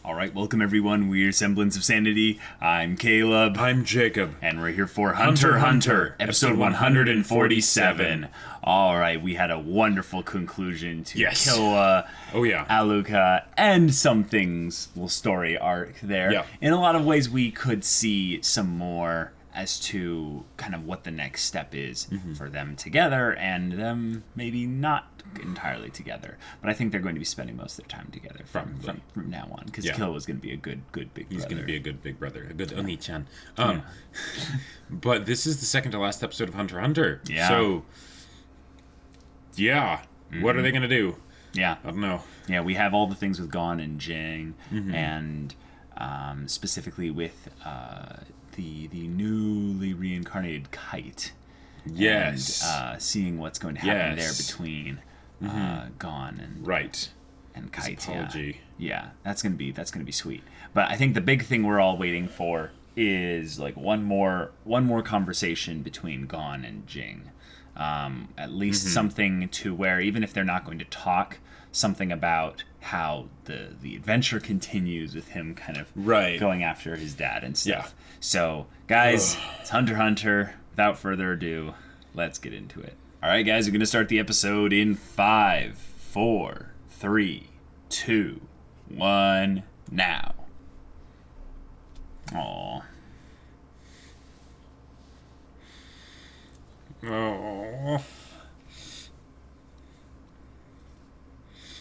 All right, welcome everyone. We're Semblance of Sanity. I'm Caleb. I'm Jacob. And we're here for Hunter, episode 147. All right, we had a wonderful conclusion to Killua, Aluka, and some things, story arc there. Yeah. In a lot of ways, we could see some more as to kind of what the next step is for them together, and them maybe not entirely together. But I think they're going to be spending most of their time together from now on, because Killua is going to be a good big brother. He's going to be a good big brother, a good Oni-chan. But this is the second to last episode of HunterxHunter. Yeah. So, what are they going to do? Yeah. I don't know. Yeah, we have all the things with Gon and Jing, and specifically with the newly reincarnated Kite. Yes. And seeing what's going to happen there between Gon and Kite. Yeah, that's gonna be sweet. But I think the big thing we're all waiting for is like one more conversation between Gon and Jing. At least something to where, even if they're not going to talk, something about how the adventure continues with him kind of going after his dad and stuff. Yeah. So, guys, it's HunterxHunter. Without further ado, let's get into it. All right, guys, we're going to start the episode in 5, 4, 3, 2, 1, now. Aww. Oh.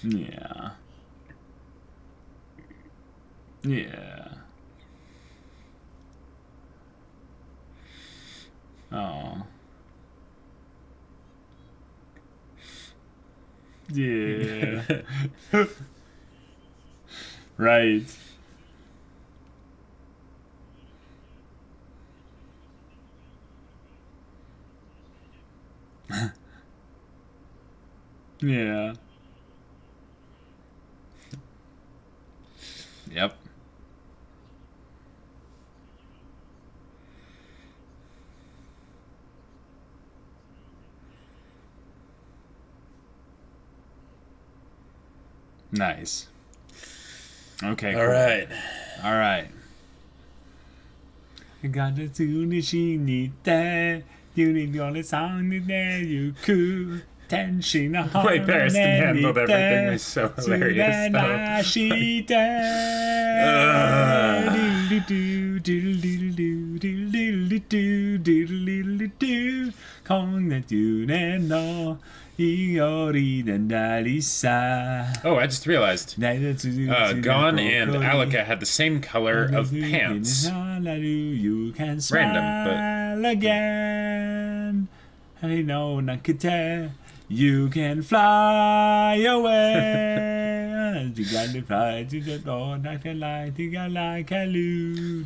Yeah. Yeah. Oh. Yeah. Right. Yeah. Yep. Nice. Okay. Cool. All right. All right. Got the tune she need that. You need the only song that you could. Tension. The way Paris handled everything was so hilarious. Oh, I just realized. Gon and Alika had the same color of pants. Random, but again. I know Nakate. You can fly away. You got to fly to the door, not the light, you got like a loo.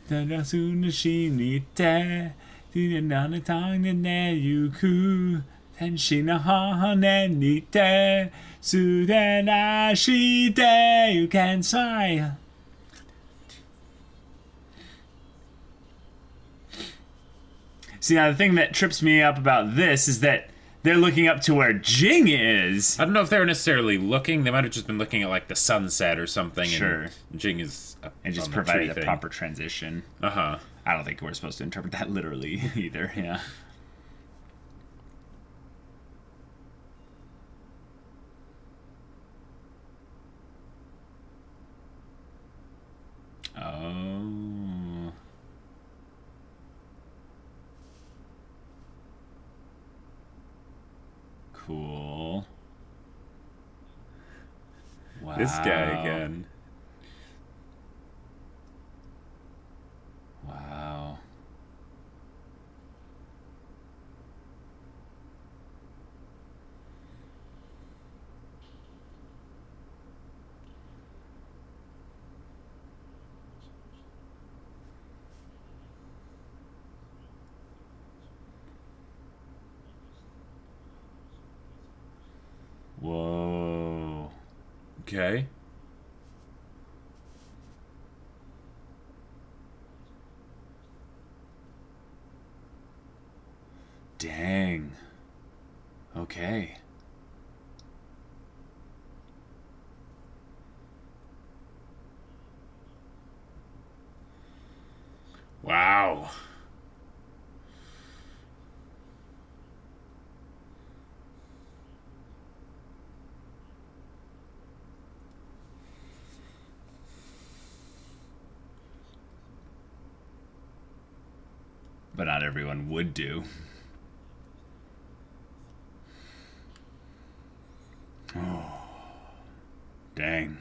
As soon as she need that, another tongue and there you could. And she na ha need that. So then I she there, you can fly. See, now the thing that trips me up about this is that they're looking up to where Jing is. I don't know if they were necessarily looking. They might have just been looking at like the sunset or something. Sure. And Jing is and just provided a proper transition. I don't think we're supposed to interpret that literally either. Yeah. Oh. Cool. Wow. This guy again. Wow. Whoa. Okay. Dang. Okay. but not everyone would do. Oh, dang.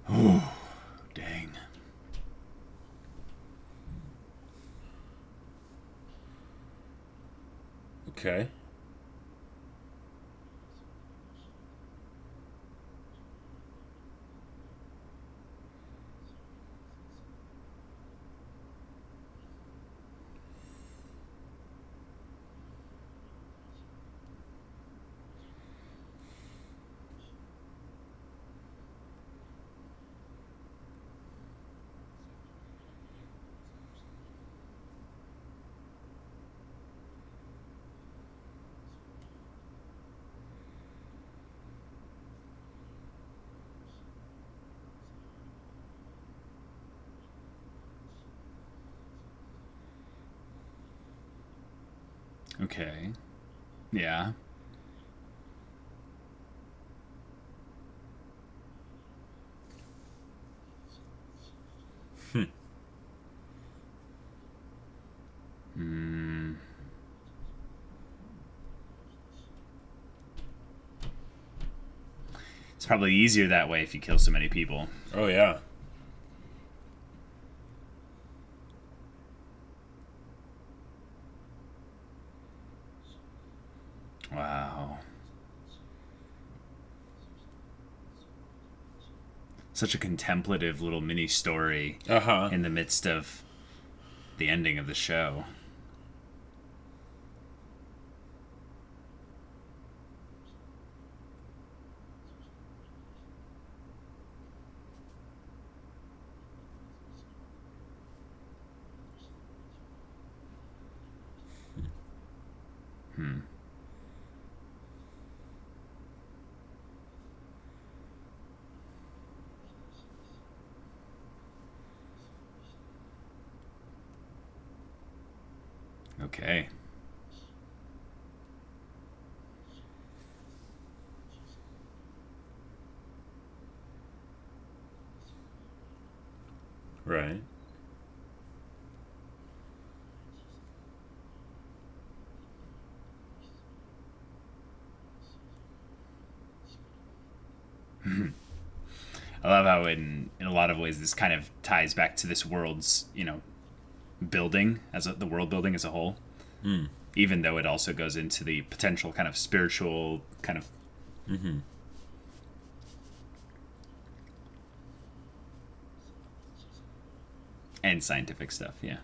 Oh, dang. Okay. Okay. Yeah. Hmm. It's probably easier that way if you kill so many people. Oh, yeah. Wow. Such a contemplative little mini story in the midst of the ending of the show. Okay. Right. I love how in a lot of ways this kind of ties back to this world's, building the world building as a whole. Even though it also goes into the potential kind of spiritual kind of and scientific stuff, yeah.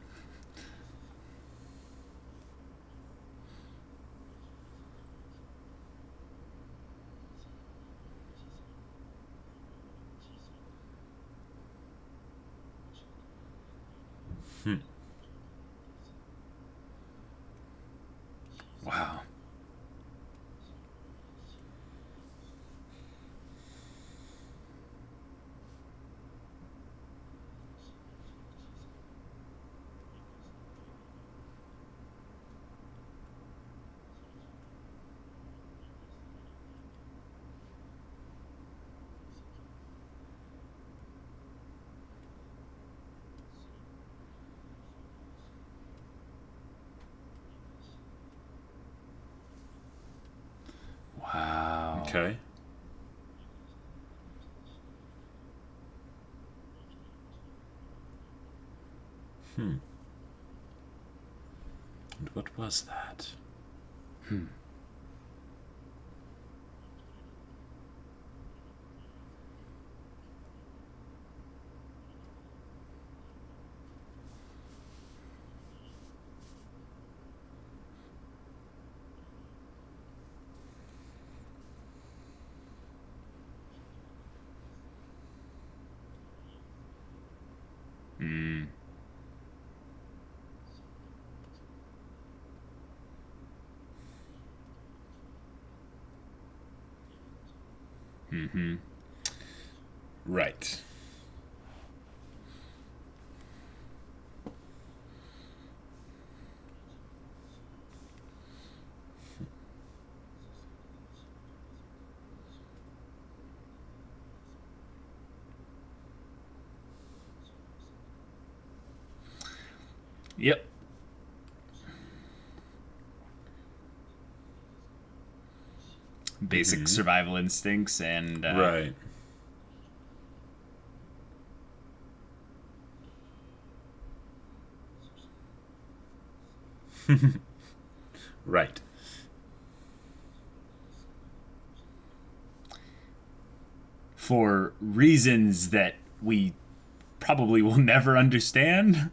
Wow. Wow. Okay. And what was that? Mm-hmm. Right. Yep. Basic survival instincts and right. Right. For reasons that we probably will never understand.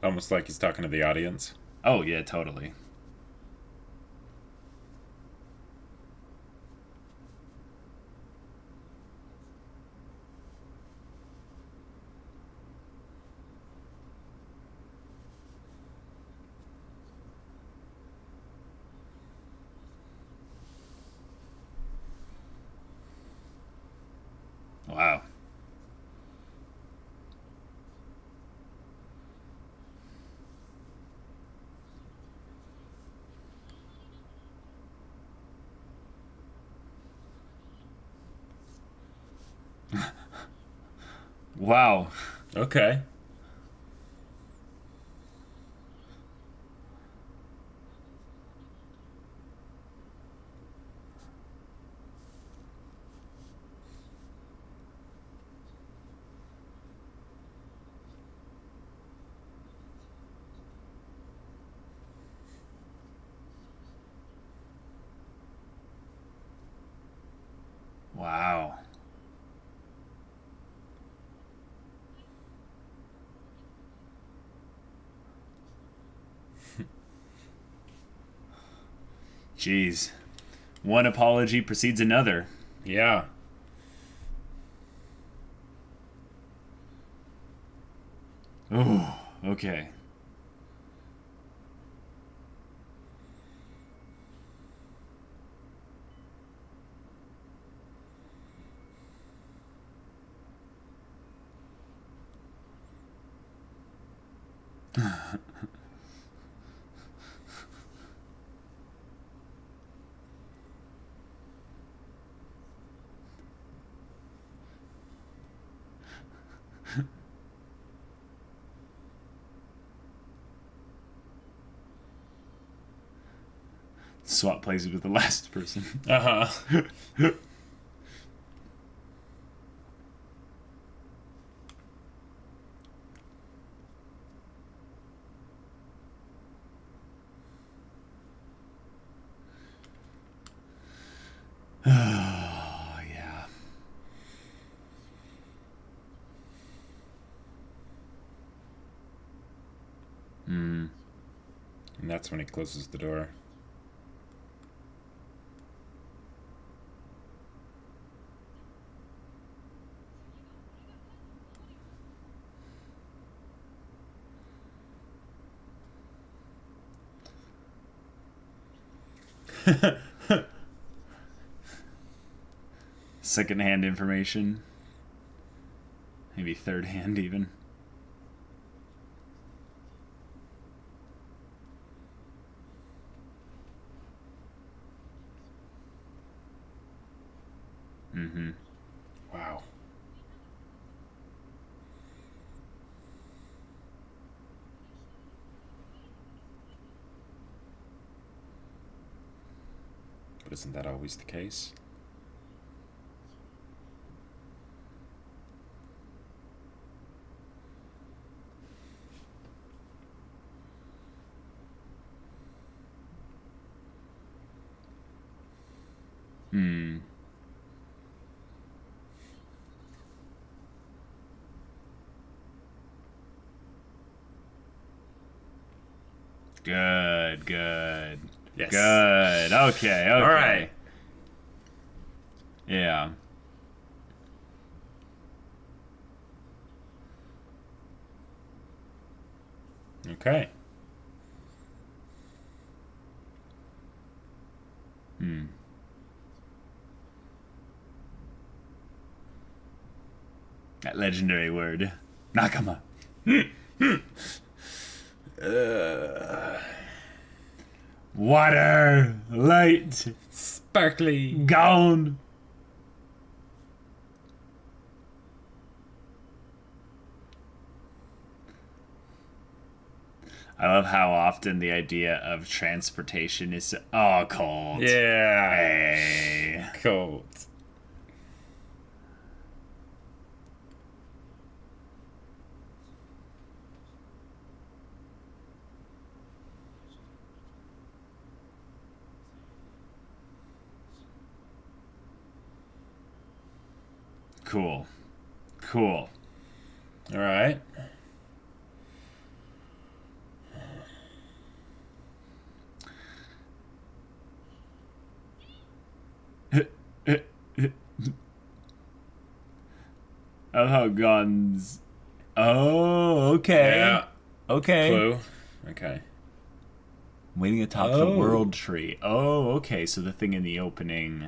Almost like he's talking to the audience. Oh, yeah, totally. Wow. Wow. Okay. Wow. Jeez. One apology precedes another. Yeah. Oh, okay. Swap places with the last person. Uh-huh. Oh, yeah. And that's when he closes the door. Second-hand information. Maybe third-hand even. Mm-hmm. Wow. But isn't that always the case? Hmm. Good, good. Yes. Good. Okay, okay. All right. Yeah. Okay. That legendary word. Nakama. Water. Light. Sparkly. Gone. I love how often the idea of transportation is cold. Yeah. Hey. Cold. Cool. Cool. All right. Oh, how guns. Oh, okay. Yeah. Okay. Clue. Okay. Waiting atop the world tree. Oh, okay. So the thing in the opening.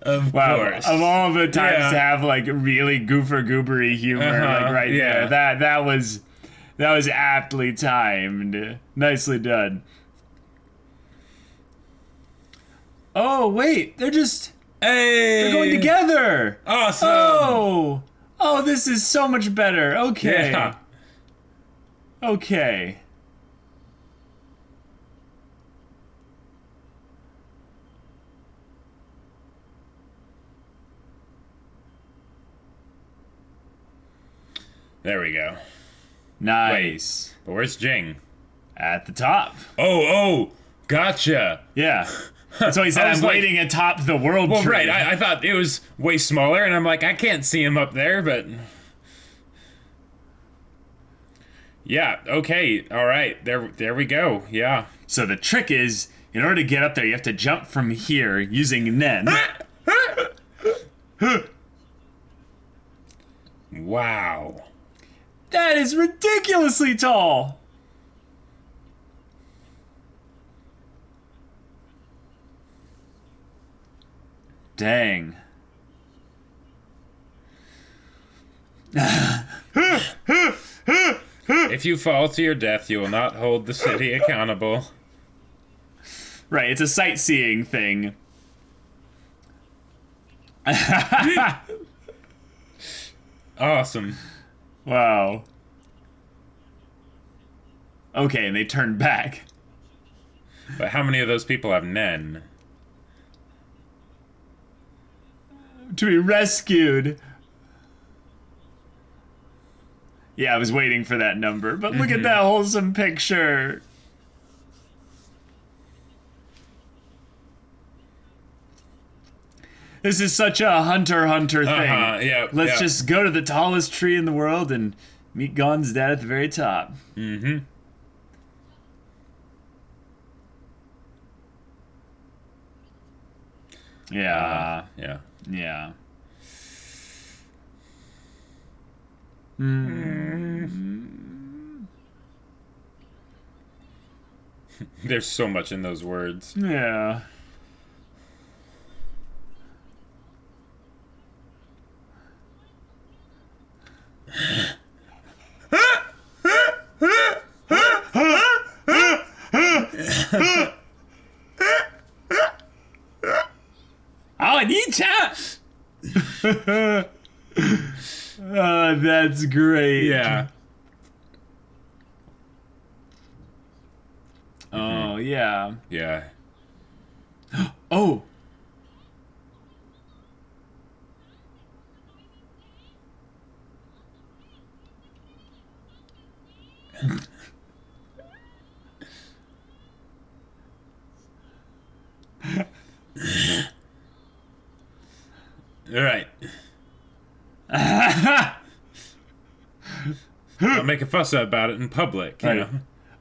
Of course. Of all the times to have like really goobery humor, like right there, that was aptly timed. Nicely done. Oh wait, they're going together. Awesome. Oh, this is so much better. Okay. Yeah. Okay. There we go. Nice. But where's Jing? At the top. Oh, gotcha. Yeah. That's why he said I'm waiting atop the world tree. Right. I thought it was way smaller, and I'm like, I can't see him up there, but... Yeah, okay. All right. There we go. Yeah. So the trick is, in order to get up there, you have to jump from here using Nen. Wow. That is ridiculously tall. Dang. If you fall to your death, you will not hold the city accountable. Right, it's a sightseeing thing. Awesome. Wow. Okay, and they turn back. But how many of those people have Nen? To be rescued. Yeah, I was waiting for that number, but look at that wholesome picture. This is such a Hunter thing. Yeah. Let's just go to the tallest tree in the world and meet Gon's dad at the very top. Mm-hmm. Yeah. Yeah. Yeah. There's so much in those words. Yeah. Oh, Nietzsche! That's great. Yeah. Oh, yeah. Yeah. Oh! All right. I'll make a fuss about it in public, you know.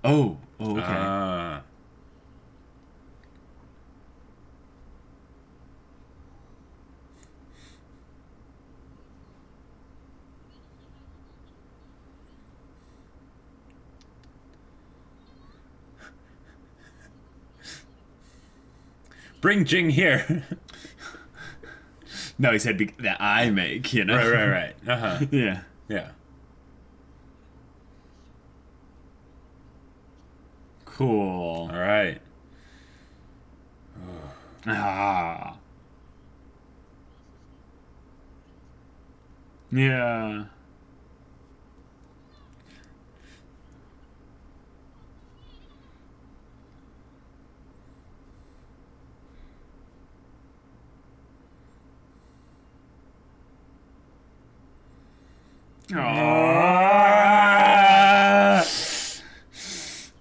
Oh, okay. Bring Jing here. No, he said that I make, you know? Right. Uh-huh. Yeah. Yeah. Cool. All right. Ah. Yeah.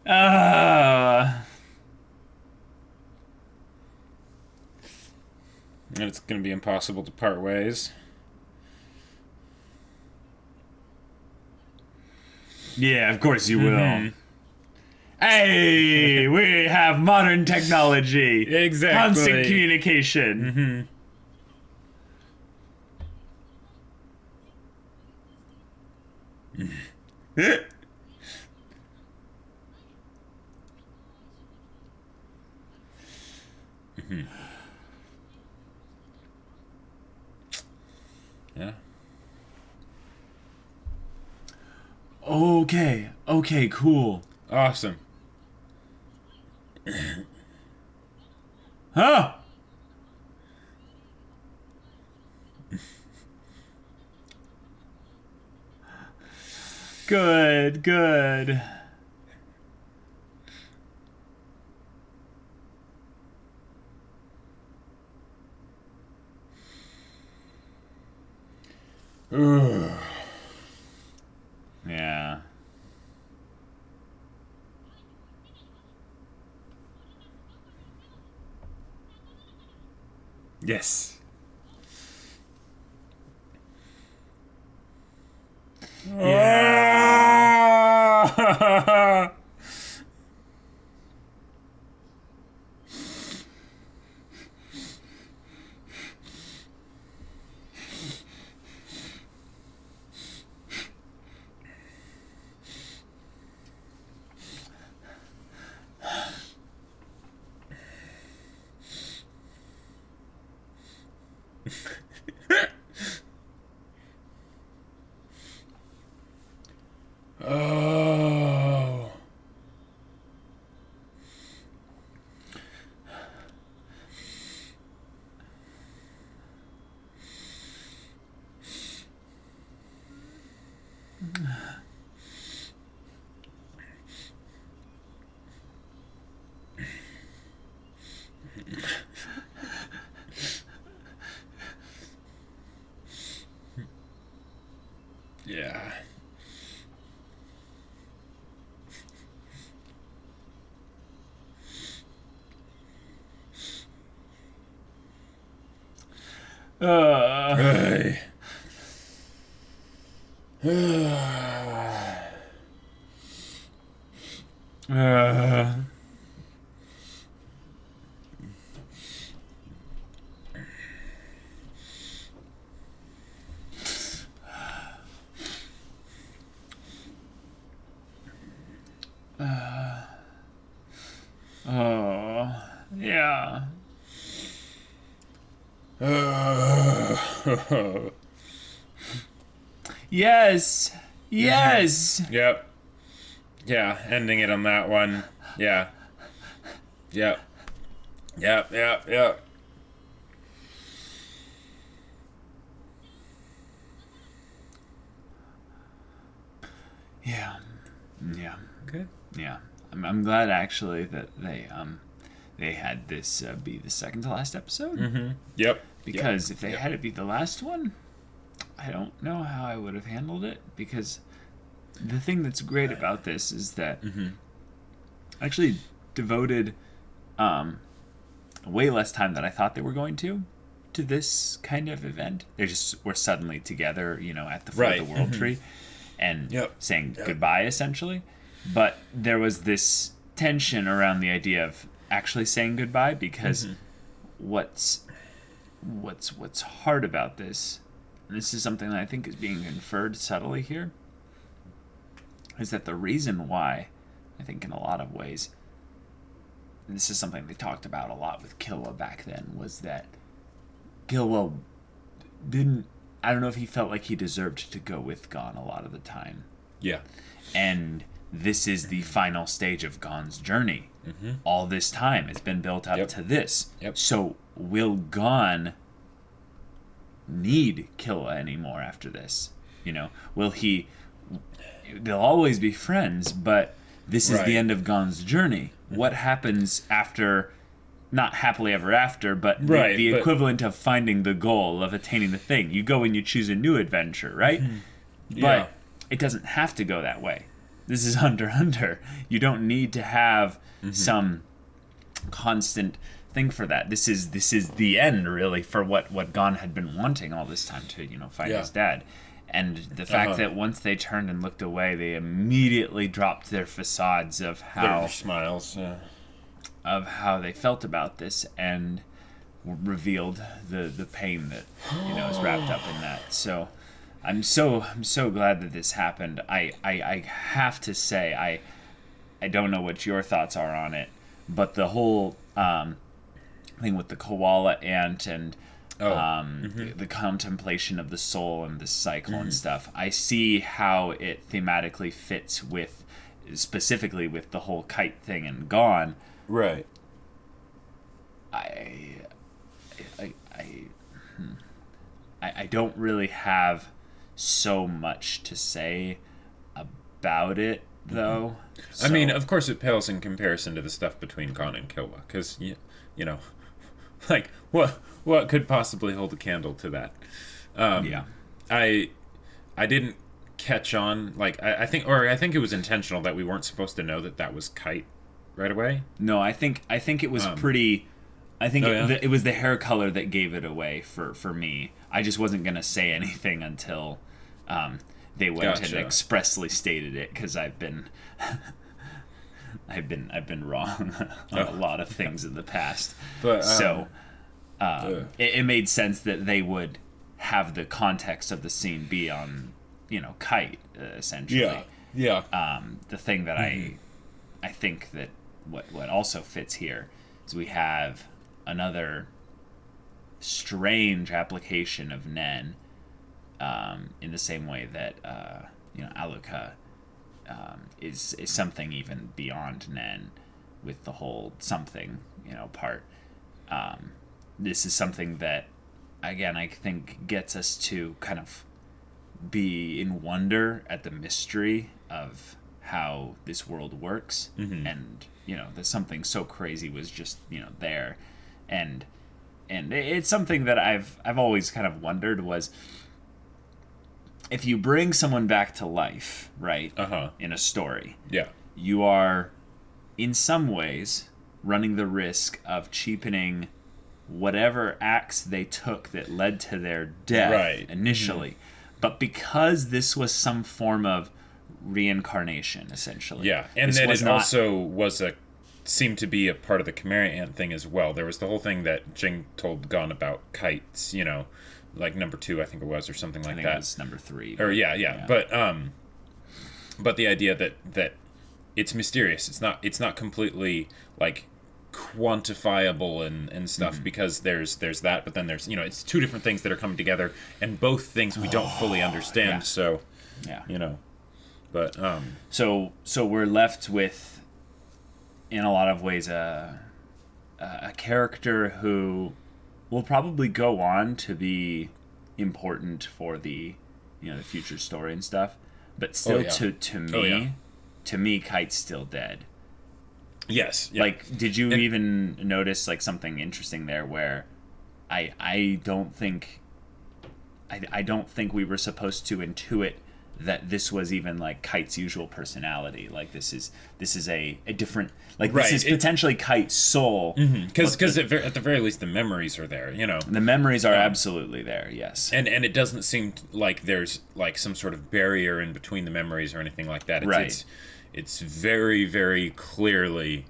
Ah. And it's going to be impossible to part ways. Yeah, of course you will. Hey, we have modern technology. Exactly. Constant communication. Yeah. Okay, cool. Awesome. Huh? Good. Yeah. Yes. Yeah. Oh. Yeah. Hey. Yeah. Yes. Yep. Yeah, ending it on that one. Yeah. Yep. Yep. Yeah. Good. Yeah. I'm glad actually that they had this be the second to last episode. Yep. Because if they had it be the last one, I don't know how I would have handled it. Because the thing that's great about this is that I actually devoted way less time than I thought they were going to this kind of event. They just were suddenly together, at the foot of the world tree and saying goodbye, essentially. But there was this tension around the idea of actually saying goodbye, because what's hard about this, and this is something that I think is being inferred subtly here, is that the reason why, I think in a lot of ways, this is something they talked about a lot with Killua back then, was that Killua didn't, I don't know if he felt like he deserved to go with Gon a lot of the time. Yeah. And this is the final stage of Gon's journey. All this time it's been built up to this. So will Gon need Killua anymore after this? You know, will he... They'll always be friends, but this is the end of Gon's journey. What happens after... Not happily ever after, but the equivalent of finding the goal, of attaining the thing. You go and you choose a new adventure, right? But it doesn't have to go that way. This is Hunter x Hunter. You don't need to have some constant thing for that. This is the end, really, for what Gon had been wanting all this time to, find his dad. And the fact that once they turned and looked away, they immediately dropped their facades of how... Their smiles, of how they felt about this, and revealed the pain that is wrapped up in that. So I'm so glad that this happened. I have to say, I don't know what your thoughts are on it, but the whole thing with the koala ant and the contemplation of the soul and the cycle and stuff, I see how it thematically fits with, specifically with the whole kite thing and Gon. Right. I don't really have so much to say about it, though. So, I mean, of course it pales in comparison to the stuff between Gon and Killua, because, like, what could possibly hold a candle to that? I didn't catch on, like, I think it was intentional that we weren't supposed to know that was Kite right away. No, I think it was pretty... I think it was the hair color that gave it away for me. I just wasn't going to say anything until they went and expressly stated it, because I've been wrong on a lot of things in the past. But it made sense that they would have the context of the scene be on, Kite, essentially. Yeah. The thing that I think that what also fits here is we have another strange application of Nen, in the same way that Aluka is something even beyond Nen, with the whole something part. This is something that, again, I think gets us to kind of be in wonder at the mystery of how this world works, and that something so crazy was just there, and it's something that I've always kind of wondered was, if you bring someone back to life, right, in a story, you are in some ways running the risk of cheapening whatever acts they took that led to their death initially. But because this was some form of reincarnation, essentially. Yeah, and then it also seemed to be a part of the Chimera Ant thing as well. There was the whole thing that Jing told Gon about kites, like number 2, I think it was, or something like that. I think it was number 3. Or yeah. But the idea that it's mysterious. It's not completely like quantifiable and stuff, because there's that, but then there's it's two different things that are coming together, and both things we don't fully understand. So but so we're left with, in a lot of ways, a character who will probably go on to be important for the the future story and stuff, but still to me Kite's still dead. Yes. Yeah. Like, did you even notice like something interesting there where I don't think we were supposed to intuit that this was even like Kite's usual personality. Like this is a different, like this is potentially Kite's soul. Because at the very least the memories are there. The memories are absolutely there. Yes. And it doesn't seem like there's like some sort of barrier in between the memories or anything like that. It's very, very clearly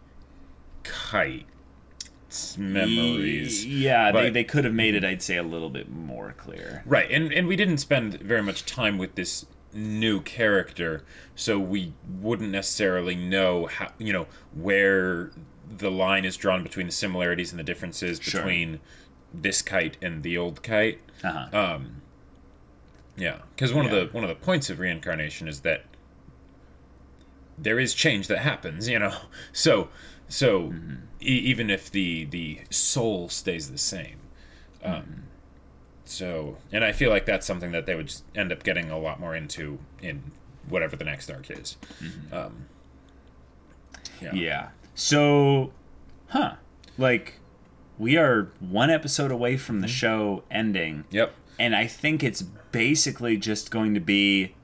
Kite's memories. Yeah, but they could have made it, I'd say, a little bit more clear. Right, and we didn't spend very much time with this new character, so we wouldn't necessarily know how, where the line is drawn between the similarities and the differences between this kite and the old kite. Yeah, because one of the points of reincarnation is that there is change that happens, So even if the soul stays the same, and I feel like that's something that they would just end up getting a lot more into in whatever the next arc is. Yeah. So, like, we are one episode away from the show ending. Yep. And I think it's basically just going to be,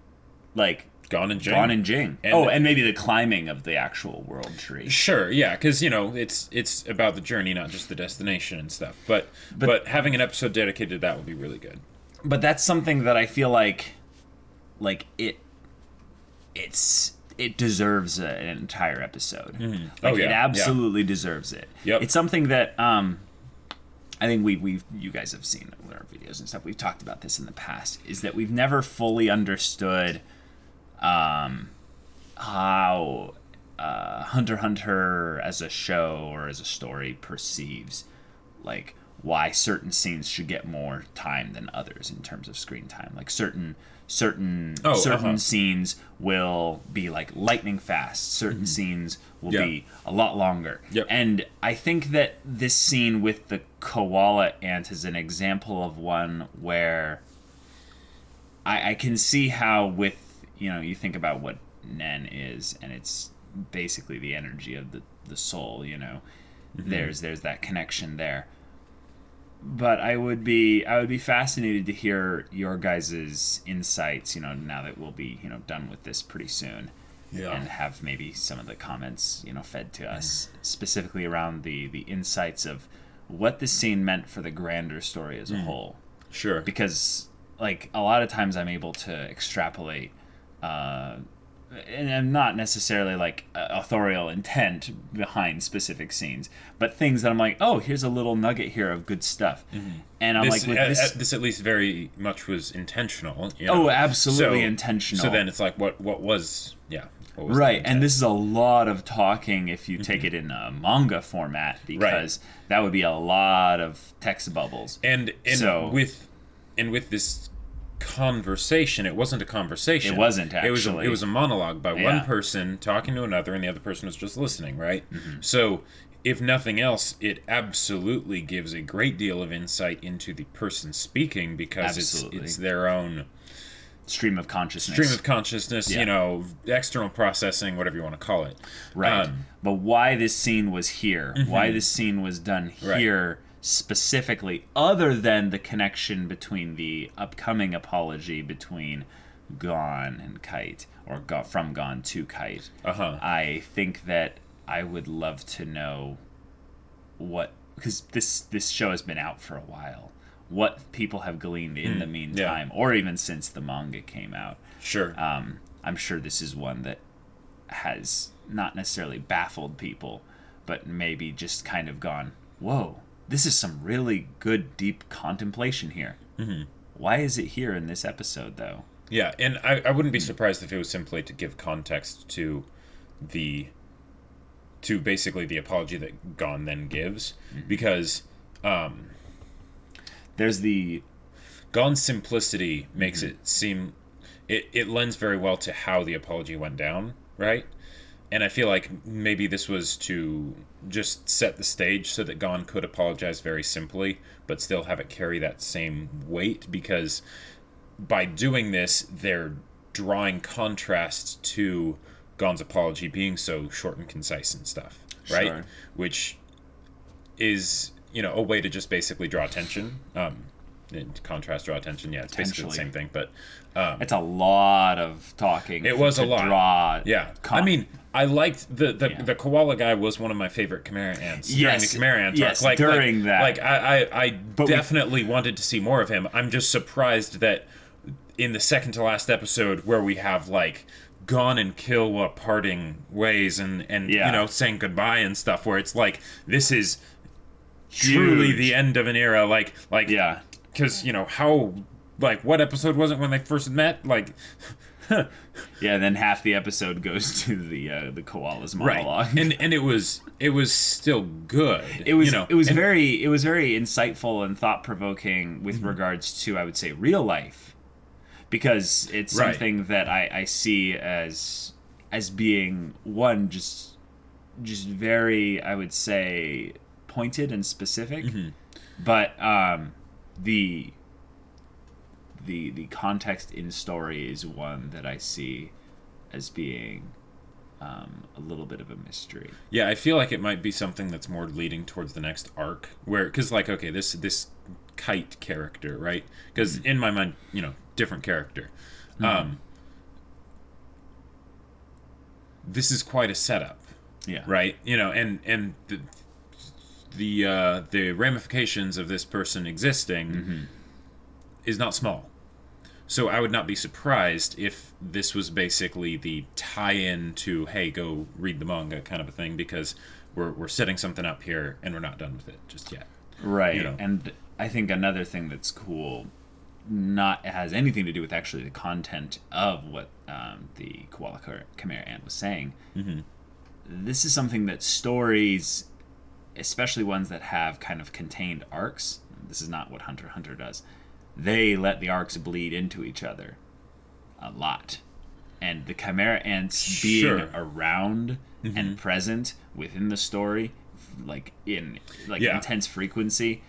like, Gon and Jing. And maybe the climbing of the actual world tree. Sure, yeah, because, it's about the journey, not just the destination and stuff. But having an episode dedicated to that would be really good. But that's something that I feel like it deserves an entire episode. It absolutely deserves it. Yep. It's something that I think you guys have seen in our videos and stuff. We've talked about this in the past. Is that we've never fully understood how Hunter x Hunter as a show or as a story perceives, like, why certain scenes should get more time than others in terms of screen time. Like certain scenes will be like lightning fast. Certain scenes will be a lot longer. Yep. And I think that this scene with the koala ant is an example of one where I can see how with, you think about what Nen is, and it's basically the energy of the soul, There's that connection there. But I would be fascinated to hear your guys' insights, now that we'll be, done with this pretty soon. Yeah. And have maybe some of the comments, fed to us specifically around the insights of what this scene meant for the grander story as a whole. Sure. Because, like, a lot of times I'm able to extrapolate, and I'm not necessarily like authorial intent behind specific scenes, but things that I'm like, oh, here's a little nugget here of good stuff, and I'm like, this at least very much was intentional. Oh, absolutely intentional. So then it's like, what was right, and this is a lot of talking if you take it in a manga format, because that would be a lot of text bubbles, and with this conversation, it wasn't a conversation. It wasn't actually. It was a monologue by one person talking to another, and the other person was just listening, right? So, if nothing else, it absolutely gives a great deal of insight into the person speaking, because it's their own stream of consciousness, external processing, whatever you want to call it. Right. But why this scene was here, why this scene was done here, specifically, other than the connection between the upcoming apology between Gon and Kite, or from Gon to Kite, I think that I would love to know because this show has been out for a while, what people have gleaned in the meantime, or even since the manga came out. Sure. I'm sure this is one that has not necessarily baffled people, but maybe just kind of gone, whoa, this is some really good, deep contemplation here. Why is it here in this episode, though? Yeah, and I wouldn't be surprised if it was simply to give context to basically the apology that Gon then gives, because there's the Gon's simplicity makes it seem it lends very well to how the apology went down, right? And I feel like maybe this was to just set the stage so that Gon could apologize very simply, but still have it carry that same weight, because by doing this, they're drawing contrast to Gon's apology being so short and concise and stuff, right? Sure. Which is, a way to just basically draw attention. Contrast, draw attention. Yeah, it's basically the same thing, but it's a lot of talking. It was a lot. I mean, I liked the koala guy was one of my favorite Chimera ants. Yes, during the Chimera ant yes, talk. during that. Like I definitely wanted to see more of him. I'm just surprised that in the second to last episode, where we have like Gon and Killua parting ways and saying goodbye and stuff, where it's like, this is truly the end of an era. Like because how, like, what episode was it when they first met? Like Yeah, then half the episode goes to the koala's monologue. Right. And it was still good. It was very insightful and thought provoking with regards to, I would say, real life, because it's something that I see as being one just very, I would say, pointed and specific, but the context in story is one that I see as being a little bit of a mystery. Yeah, I feel like it might be something that's more leading towards the next arc, where, because like, okay, this Kite character, right? Because in my mind, different character. This is quite a setup. Yeah. Right. And the ramifications of this person existing is not small. So I would not be surprised if this was basically the tie-in to, hey, go read the manga kind of a thing, because we're setting something up here and we're not done with it just yet. Right. And I think another thing that's cool, it has anything to do with actually the content of what the koala chimera ant was saying. This is something that stories, especially ones that have kind of contained arcs, this is not what HunterxHunter does. They let the arcs bleed into each other a lot. And the chimera ants being around and present within the story, like in intense frequency,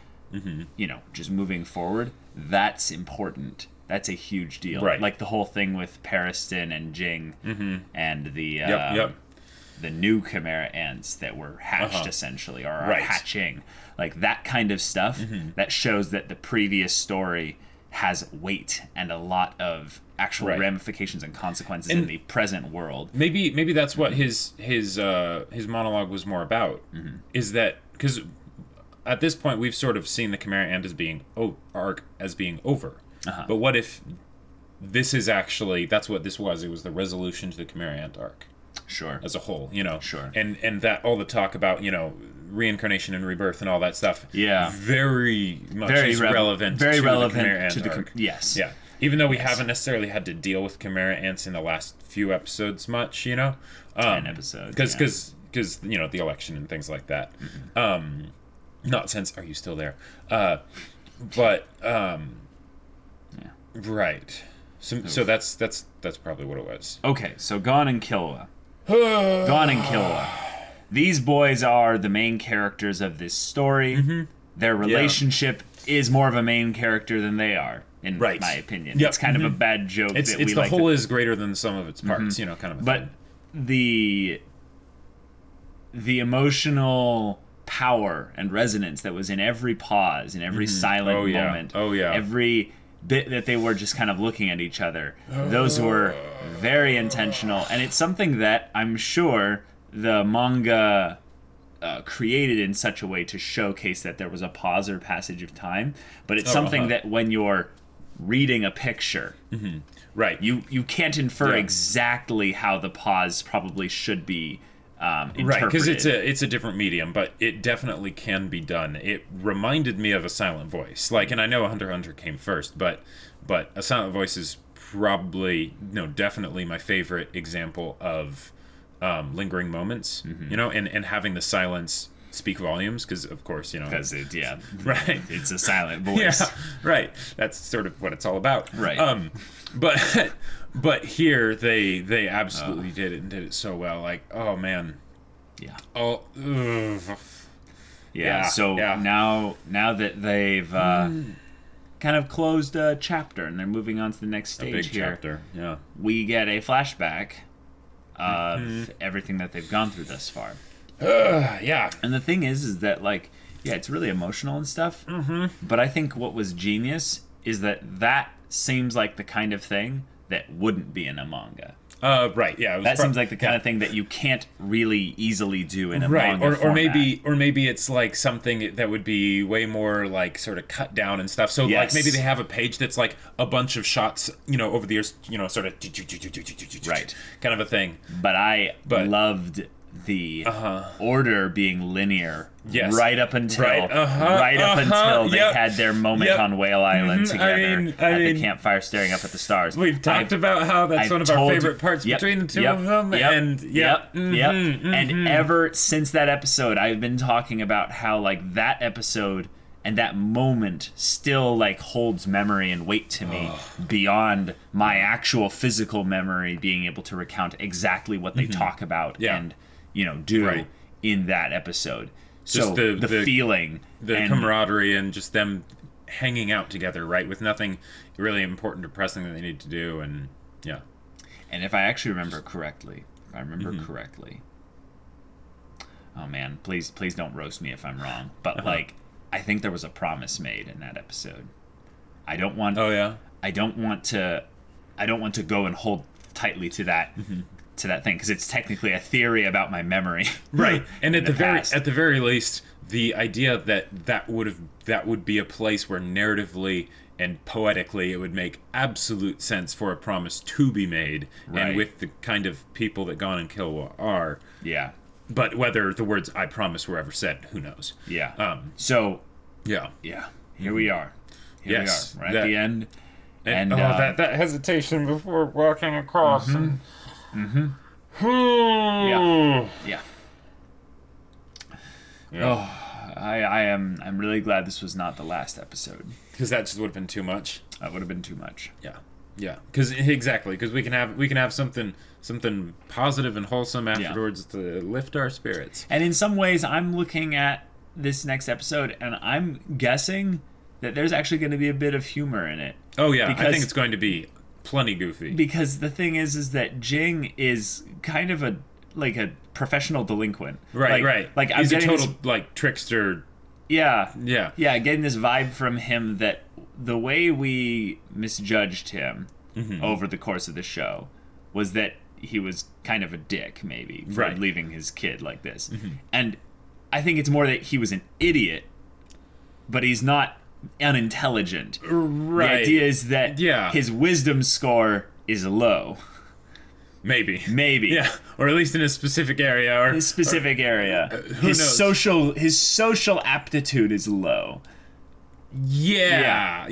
just moving forward, that's important. That's a huge deal. Right. Like the whole thing with Pariston and Jing and the the new chimera ants that were hatched essentially, or are hatching. Like that kind of stuff that shows that the previous story has weight and a lot of actual ramifications and consequences in the present world. Maybe that's what his monologue was more about. Is that because at this point we've sort of seen the chimera ant as being arc as being over. But what if this is actually, that's what this was? It was the resolution to the chimera ant arc. Sure. As a whole, Sure. And that all the talk about, reincarnation and rebirth and all that stuff. Yeah. Very much relevant. Very relevant the chimera ant to the arc. Yes. Yeah. Even though we haven't necessarily had to deal with chimera ants in the last few episodes much, 10 episodes. Because the election and things like that. Not since, are you still there? Right. So that's probably what it was. Okay, so Gon and Killua. Gon and Killua. These boys are the main characters of this story. Their relationship is more of a main character than they are, in my opinion. It's kind of a bad joke. It's the whole is greater than the sum of its parts, kind of a thing. But the emotional power and resonance that was in every pause, in every silent moment, every bit that they were just kind of looking at each other, those were very intentional, and it's something that I'm sure the manga created in such a way to showcase that there was a pause or passage of time, but it's something that when you're reading a picture, you can't infer exactly how the pause probably should be interpreted. Right, because it's a different medium, but it definitely can be done. It reminded me of a silent voice, and I know HunterxHunter came first, but a silent voice is probably definitely my favorite example of lingering moments, and having the silence speak volumes, because of course because right, it's a silent voice. Right, that's sort of what it's all about. Right. But here they absolutely did it, and did it so well. Like, oh man. Yeah. Oh. So now that they've kind of closed a chapter and they're moving on to the next stage, a big chapter. Yeah. We get a flashback of everything that they've gone through thus far. And the thing is that it's really emotional and stuff. But I think what was genius is that seems like the kind of thing that wouldn't be in a manga. Right. Yeah. That seems like the kind of thing that you can't really easily do in a manga or format. maybe it's like something that would be way more like sort of cut down and stuff. So like maybe they have a page that's like a bunch of shots, over the years, sort of right, kind of a thing. But I loved the order being linear right up until they had their moment on Whale Island together at the campfire staring up at the stars. We've talked about how that's one of our favorite parts between the two of them. And ever since that episode, I've been talking about how like that episode and that moment still like holds memory and weight to me beyond my actual physical memory being able to recount exactly what they talk about and do in that episode. Just so the feeling, the camaraderie, and just them hanging out together, right, with nothing really important or pressing that they need to do, and And if I actually remember correctly, oh man, please don't roast me if I'm wrong, but like I think there was a promise made in that episode. I don't want to go and hold tightly to that to that thing because it's technically a theory about my memory. Right. And at the very least, the idea that would be a place where narratively and poetically it would make absolute sense for a promise to be made, and with the kind of people that Gon and Killua are. Yeah. But whether the words "I promise" were ever said, who knows? Yeah. Here we are. Here we are. Right at the end. And that hesitation before walking across. Yeah. Oh, I'm really glad this was not the last episode. Because that just would have been too much. That would have been too much. Yeah. Because we can have something positive and wholesome afterwards to lift our spirits. And in some ways, I'm looking at this next episode, and I'm guessing that there's actually going to be a bit of humor in it. Oh yeah, I think it's going to be plenty goofy. Because the thing is that Jing is kind of a professional delinquent. Right. Like he's a total trickster. Yeah. Getting this vibe from him that the way we misjudged him over the course of the show was that he was kind of a dick, maybe, for leaving his kid like this. And I think it's more that he was an idiot, but he's not unintelligent. Right. The idea is that his wisdom score is low. Maybe. Yeah. Or at least in a specific area. His social aptitude is low. Yeah.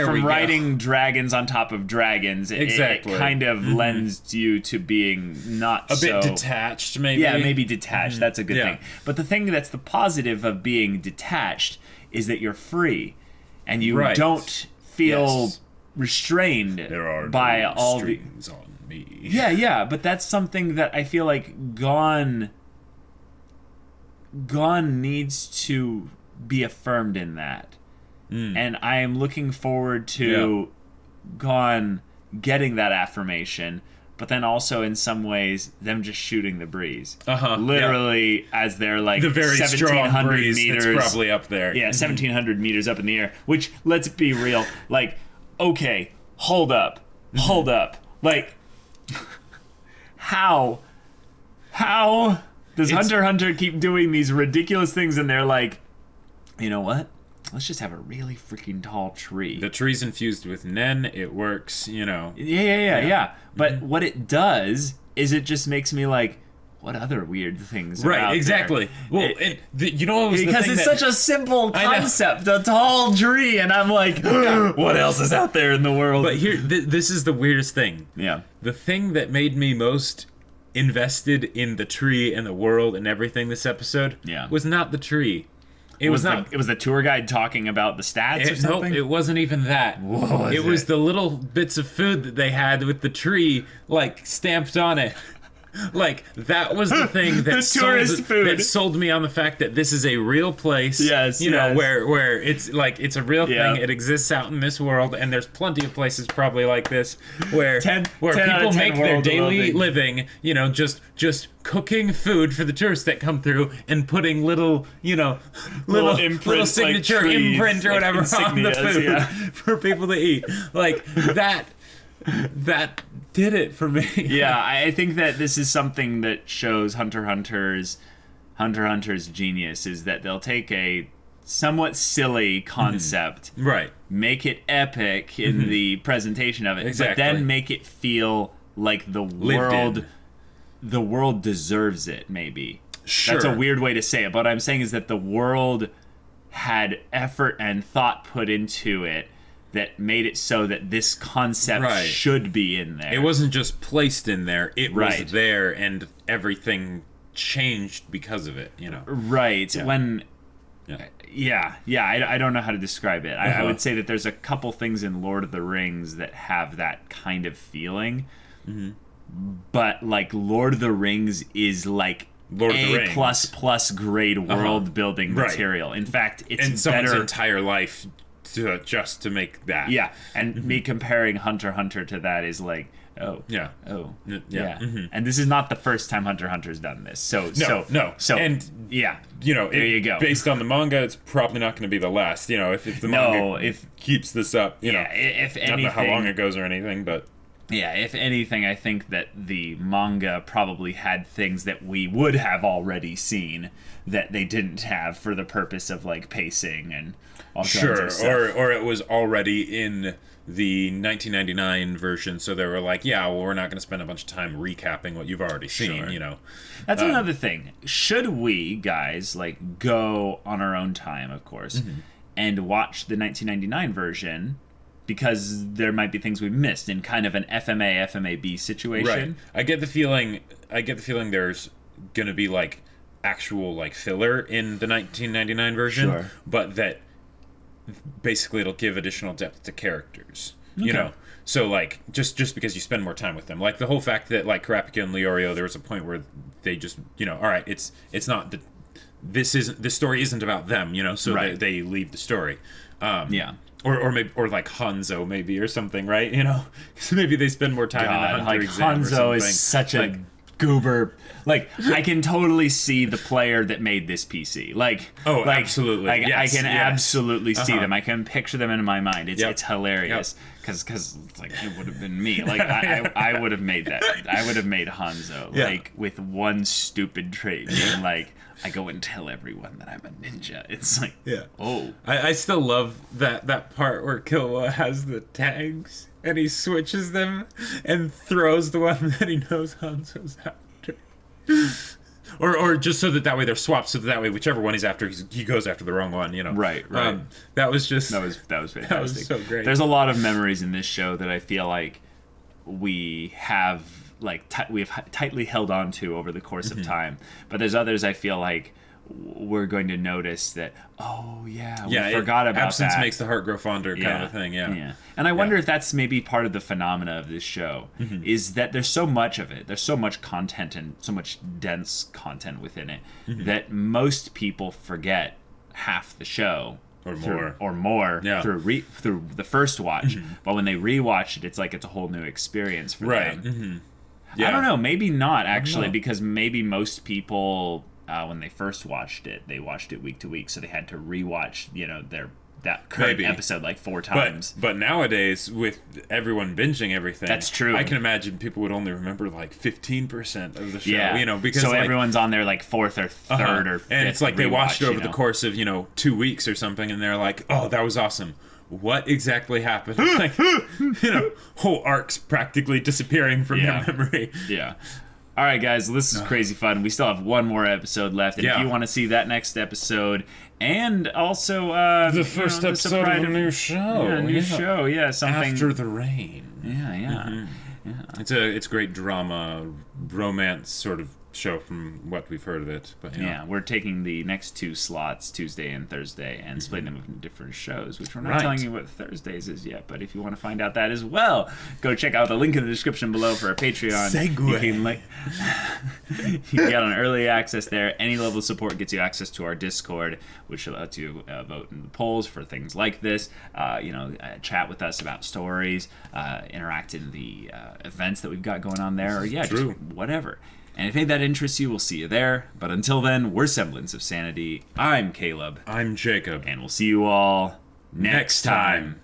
From riding dragons on top of dragons, it kind of lends you to being not a bit detached, maybe. Yeah, maybe detached. That's a good thing. But the thing that's the positive of being detached is that you're free, and you don't feel restrained by all the strings on me. Yeah, but that's something that I feel like Gon needs to be affirmed in that. And I am looking forward to Gon getting that affirmation, but then also in some ways them just shooting the breeze. Literally as they're like the very 1,700 breeze meters. It's probably up there. Yeah, 1,700 meters up in the air, which, let's be real, like, okay, hold up. Like, how does Hunter x Hunter keep doing these ridiculous things and they're like, you know what? Let's just have a really freaking tall tree. The tree's infused with Nen. It works, Yeah. But what it does is it just makes me like, what other weird things are out exactly. There? Well, what was because the thing it's such a simple concept, a tall tree, and I'm like, what else is out there in the world? But here, this is the weirdest thing. Yeah. The thing that made me most invested in the tree and the world and everything this episode was not the tree. It was the tour guide talking about the stats or something? No, it wasn't even that. It was the little bits of food that they had with the tree, like, stamped on it. Like, that was the thing that sold me on the fact that this is a real place. Yes, where it's like it's a real thing. It exists out in this world, and there's plenty of places probably like this where people make their daily living, just cooking food for the tourists that come through and putting little signature imprint or whatever on the food for people to eat. Like that did it for me. Yeah, I think that this is something that shows Hunter x Hunter's genius, is that they'll take a somewhat silly concept, make it epic in the presentation of it, but then make it feel like the world the world deserves it, maybe. Sure. That's a weird way to say it, but what I'm saying is that the world had effort and thought put into it that made it so that this concept should be in there. It wasn't just placed in there, it right. was there, and everything changed because of it, you know. Right. Yeah. When... Yeah. I don't know how to describe it. I would say that there's a couple things in Lord of the Rings that have that kind of feeling. Mm-hmm. But, like, Lord of the Rings is, like, A++ grade world-building material. In fact, it's and someone's better... entire life just to make that. Yeah, and me comparing HunterxHunter to that is like... Yeah. Mm-hmm. And this is not the first time HunterxHunter's done this. So, and yeah, you know, there you go. Based on the manga, it's probably not going to be the last. You know, if the manga keeps this up, you know, if anything, I don't know how long it goes or anything, but yeah, if anything, I think that the manga probably had things that we would have already seen that they didn't have for the purpose of like pacing and all kinds of stuff. or it was already in the 1999 version, so they were like, yeah, well, we're not going to spend a bunch of time recapping what you've already seen, you know. That's another thing. Should we, guys, like, go on our own time, of course, and watch the 1999 version, because there might be things we missed in kind of an FMA-FMAB situation? Right. I get the feeling there's going to be, like, actual, like, filler in the 1999 version, but that basically it'll give additional depth to characters, you know. So like just because you spend more time with them, like the whole fact that like Kurapika and Leorio, there was a point where they just, you know, all right, it's not that this story isn't about them, you know, so they leave the story, or maybe, or like Hanzo maybe or something, right, you know, so maybe they spend more time in the Hunter exam Hanzo is such a goober. Like, I can totally see the player that made this PC. Like, absolutely. Like, I can absolutely see them. I can picture them in my mind. It's hilarious. Because like, it would have been me. Like, I would have made that. I would have made Hanzo, like, with one stupid trait. Being like, I go and tell everyone that I'm a ninja. It's like, I still love that part where Killua has the tags, and he switches them and throws the one that he knows Hanzo's after. Or just so that way they're swapped, so that way whichever one he's after, he goes after the wrong one, you know. Right. That was fantastic. That was so great. There's a lot of memories in this show that I feel like we have tightly held on to over the course of time, but there's others I feel like we're going to notice that, we forgot about absence that. Makes the heart grow fonder kind of a thing, And I wonder if that's maybe part of the phenomena of this show, is that there's so much of it, there's so much content and so much dense content within it, that most people forget half the show or more through the first watch, but when they rewatch it, it's like it's a whole new experience for them. I don't know, maybe not actually, because maybe most people when they first watched it, they watched it week to week, so they had to rewatch, you know, that current episode like 4 times. But nowadays, with everyone binging everything, that's true. I can imagine people would only remember like 15% of the show, you know, because so like, everyone's on their like 4th or 3rd or 5th, and it's like they watched it over the course of 2 weeks or something, and they're like, oh, that was awesome. What exactly happened? Like, whole arcs practically disappearing from their memory. All right, guys, this is crazy fun. We still have one more episode left. And if you want to see that next episode, and also the first episode of a new show. Something After the Rain. Yeah. It's a great drama, romance sort of show from what we've heard of it. But we're taking the next 2 slots, Tuesday and Thursday, and splitting them into different shows, which we're not telling you what Thursdays is yet, but if you want to find out that as well, go check out the link in the description below for our Patreon. Segue. You can get on early access there. Any level of support gets you access to our Discord, which lets you vote in the polls for things like this, chat with us about stories, interact in the events that we've got going on there, or just whatever. And if any of that interests you, we'll see you there. But until then, we're Semblance of Sanity. I'm Caleb. I'm Jacob. And we'll see you all next time.